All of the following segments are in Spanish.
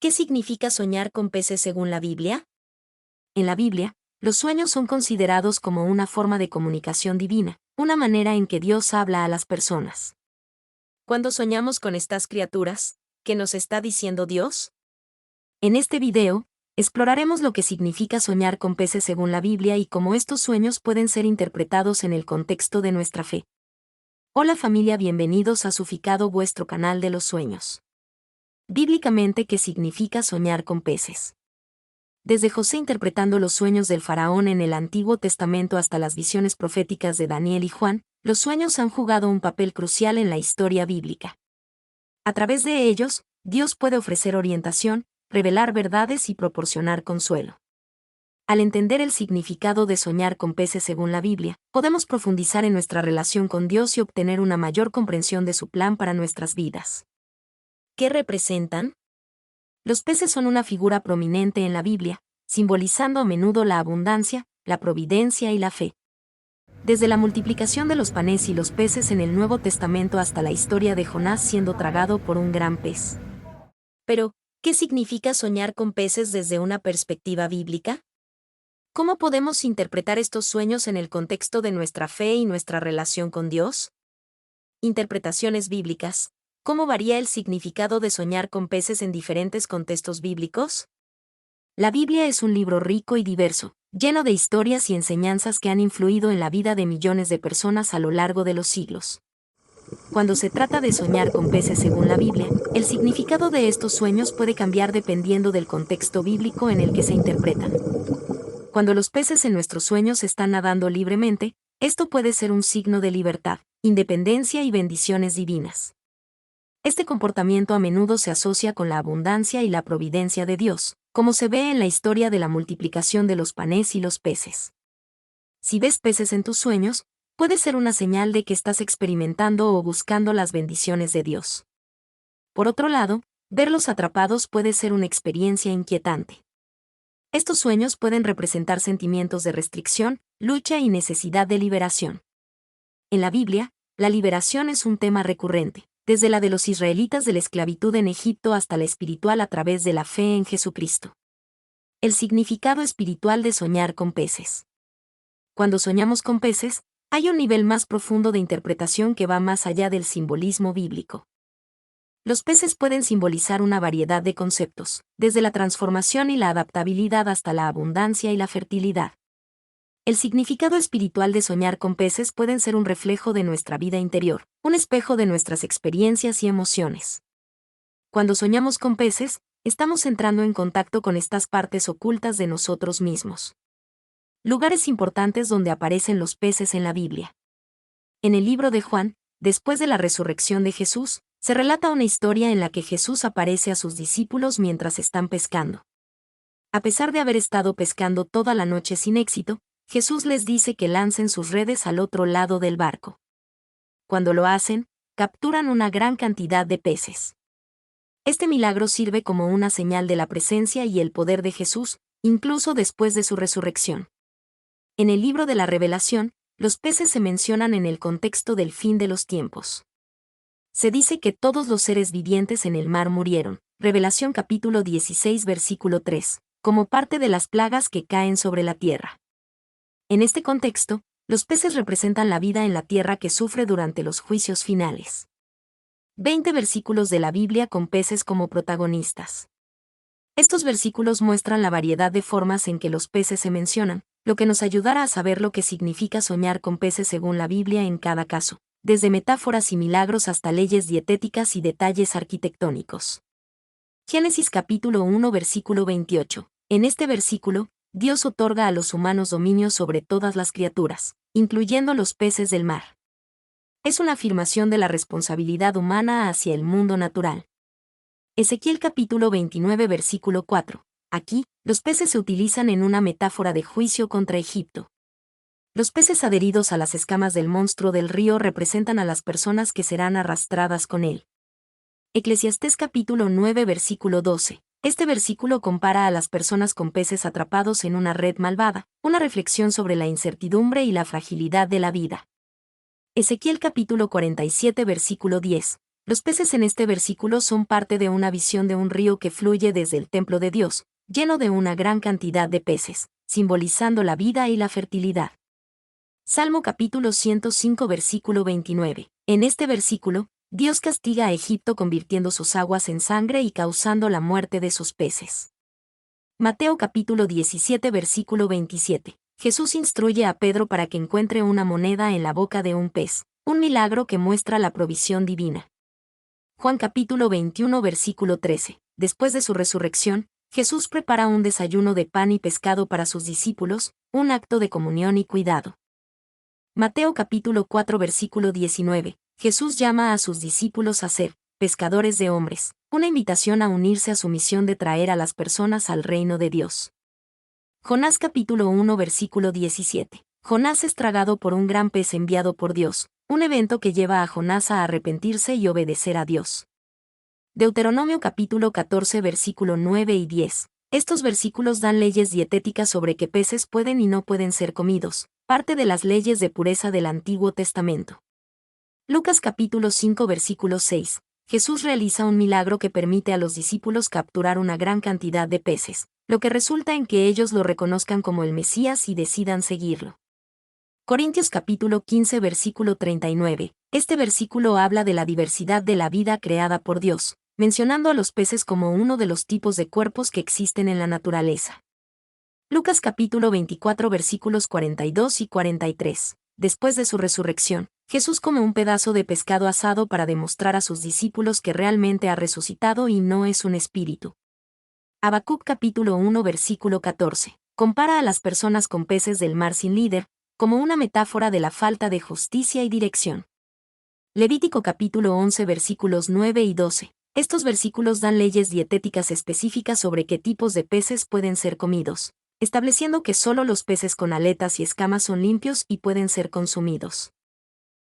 ¿Qué significa soñar con peces según la Biblia? En la Biblia, los sueños son considerados como una forma de comunicación divina, una manera en que Dios habla a las personas. Cuando soñamos con estas criaturas, ¿qué nos está diciendo Dios? En este video, exploraremos lo que significa soñar con peces según la Biblia y cómo estos sueños pueden ser interpretados en el contexto de nuestra fe. Hola familia, bienvenidos a Suficado, vuestro canal de los sueños. Bíblicamente, ¿qué significa soñar con peces? Desde José interpretando los sueños del faraón en el Antiguo Testamento hasta las visiones proféticas de Daniel y Juan, los sueños han jugado un papel crucial en la historia bíblica. A través de ellos, Dios puede ofrecer orientación, revelar verdades y proporcionar consuelo. Al entender el significado de soñar con peces según la Biblia, podemos profundizar en nuestra relación con Dios y obtener una mayor comprensión de su plan para nuestras vidas. ¿Qué representan? Los peces son una figura prominente en la Biblia, simbolizando a menudo la abundancia, la providencia y la fe. Desde la multiplicación de los panes y los peces en el Nuevo Testamento hasta la historia de Jonás siendo tragado por un gran pez. Pero, ¿qué significa soñar con peces desde una perspectiva bíblica? ¿Cómo podemos interpretar estos sueños en el contexto de nuestra fe y nuestra relación con Dios? Interpretaciones bíblicas. ¿Cómo varía el significado de soñar con peces en diferentes contextos bíblicos? La Biblia es un libro rico y diverso, lleno de historias y enseñanzas que han influido en la vida de millones de personas a lo largo de los siglos. Cuando se trata de soñar con peces según la Biblia, el significado de estos sueños puede cambiar dependiendo del contexto bíblico en el que se interpretan. Cuando los peces en nuestros sueños están nadando libremente, esto puede ser un signo de libertad, independencia y bendiciones divinas. Este comportamiento a menudo se asocia con la abundancia y la providencia de Dios, como se ve en la historia de la multiplicación de los panes y los peces. Si ves peces en tus sueños, puede ser una señal de que estás experimentando o buscando las bendiciones de Dios. Por otro lado, verlos atrapados puede ser una experiencia inquietante. Estos sueños pueden representar sentimientos de restricción, lucha y necesidad de liberación. En la Biblia, la liberación es un tema recurrente, desde la de los israelitas de la esclavitud en Egipto hasta la espiritual a través de la fe en Jesucristo. El significado espiritual de soñar con peces. Cuando soñamos con peces, hay un nivel más profundo de interpretación que va más allá del simbolismo bíblico. Los peces pueden simbolizar una variedad de conceptos, desde la transformación y la adaptabilidad hasta la abundancia y la fertilidad. El significado espiritual de soñar con peces pueden ser un reflejo de nuestra vida interior, un espejo de nuestras experiencias y emociones. Cuando soñamos con peces, estamos entrando en contacto con estas partes ocultas de nosotros mismos. Lugares importantes donde aparecen los peces en la Biblia. En el libro de Juan, después de la resurrección de Jesús, se relata una historia en la que Jesús aparece a sus discípulos mientras están pescando. A pesar de haber estado pescando toda la noche sin éxito, Jesús les dice que lancen sus redes al otro lado del barco. Cuando lo hacen, capturan una gran cantidad de peces. Este milagro sirve como una señal de la presencia y el poder de Jesús, incluso después de su resurrección. En el libro de la Revelación, los peces se mencionan en el contexto del fin de los tiempos. Se dice que todos los seres vivientes en el mar murieron, Revelación capítulo 16 versículo 3, como parte de las plagas que caen sobre la tierra. En este contexto, los peces representan la vida en la tierra que sufre durante los juicios finales. 20 versículos de la Biblia con peces como protagonistas. Estos versículos muestran la variedad de formas en que los peces se mencionan, lo que nos ayudará a saber lo que significa soñar con peces según la Biblia en cada caso, desde metáforas y milagros hasta leyes dietéticas y detalles arquitectónicos. Génesis capítulo 1 versículo 28. En este versículo, Dios otorga a los humanos dominio sobre todas las criaturas, incluyendo los peces del mar. Es una afirmación de la responsabilidad humana hacia el mundo natural. Ezequiel capítulo 29 versículo 4. Aquí, los peces se utilizan en una metáfora de juicio contra Egipto. Los peces adheridos a las escamas del monstruo del río representan a las personas que serán arrastradas con él. Eclesiastés capítulo 9 versículo 12. Este versículo compara a las personas con peces atrapados en una red malvada, una reflexión sobre la incertidumbre y la fragilidad de la vida. Ezequiel capítulo 47 versículo 10. Los peces en este versículo son parte de una visión de un río que fluye desde el templo de Dios, lleno de una gran cantidad de peces, simbolizando la vida y la fertilidad. Salmo capítulo 105 versículo 29. En este versículo, Dios castiga a Egipto convirtiendo sus aguas en sangre y causando la muerte de sus peces. Mateo capítulo 17 versículo 27. Jesús instruye a Pedro para que encuentre una moneda en la boca de un pez, un milagro que muestra la provisión divina. Juan capítulo 21 versículo 13. Después de su resurrección, Jesús prepara un desayuno de pan y pescado para sus discípulos, un acto de comunión y cuidado. Mateo capítulo 4 versículo 19. Jesús llama a sus discípulos a ser pescadores de hombres, una invitación a unirse a su misión de traer a las personas al reino de Dios. Jonás capítulo 1 versículo 17. Jonás es tragado por un gran pez enviado por Dios, un evento que lleva a Jonás a arrepentirse y obedecer a Dios. Deuteronomio capítulo 14 versículo 9 y 10. Estos versículos dan leyes dietéticas sobre qué peces pueden y no pueden ser comidos, parte de las leyes de pureza del Antiguo Testamento. Lucas capítulo 5 versículo 6. Jesús realiza un milagro que permite a los discípulos capturar una gran cantidad de peces, lo que resulta en que ellos lo reconozcan como el Mesías y decidan seguirlo. Corintios capítulo 15 versículo 39. Este versículo habla de la diversidad de la vida creada por Dios, mencionando a los peces como uno de los tipos de cuerpos que existen en la naturaleza. Lucas capítulo 24 versículos 42 y 43. Después de su resurrección, Jesús come un pedazo de pescado asado para demostrar a sus discípulos que realmente ha resucitado y no es un espíritu. Habacuc capítulo 1 versículo 14. Compara a las personas con peces del mar sin líder, como una metáfora de la falta de justicia y dirección. Levítico capítulo 11 versículos 9 y 12. Estos versículos dan leyes dietéticas específicas sobre qué tipos de peces pueden ser comidos, estableciendo que solo los peces con aletas y escamas son limpios y pueden ser consumidos.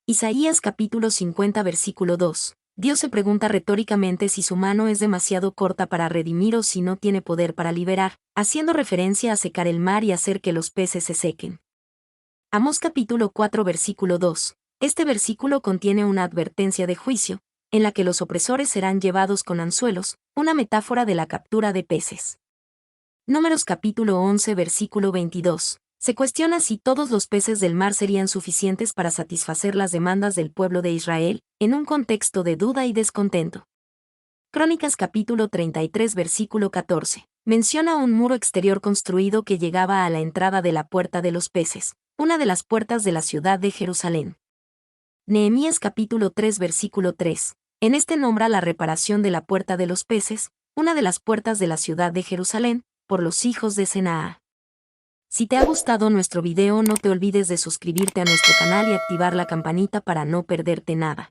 Isaías capítulo 50 versículo 2. Dios se pregunta retóricamente si su mano es demasiado corta para redimir o si no tiene poder para liberar, haciendo referencia a secar el mar y hacer que los peces se sequen. Amós capítulo 4 versículo 2. Este versículo contiene una advertencia de juicio, en la que los opresores serán llevados con anzuelos, una metáfora de la captura de peces. Números capítulo 11 versículo 22. Se cuestiona si todos los peces del mar serían suficientes para satisfacer las demandas del pueblo de Israel, en un contexto de duda y descontento. Crónicas capítulo 33 versículo 14. Menciona un muro exterior construido que llegaba a la entrada de la Puerta de los Peces, una de las puertas de la ciudad de Jerusalén. Nehemías capítulo 3 versículo 3. En este nombra la reparación de la Puerta de los Peces, una de las puertas de la ciudad de Jerusalén, por los hijos de Senaa. Si te ha gustado nuestro video, no te olvides de suscribirte a nuestro canal y activar la campanita para no perderte nada.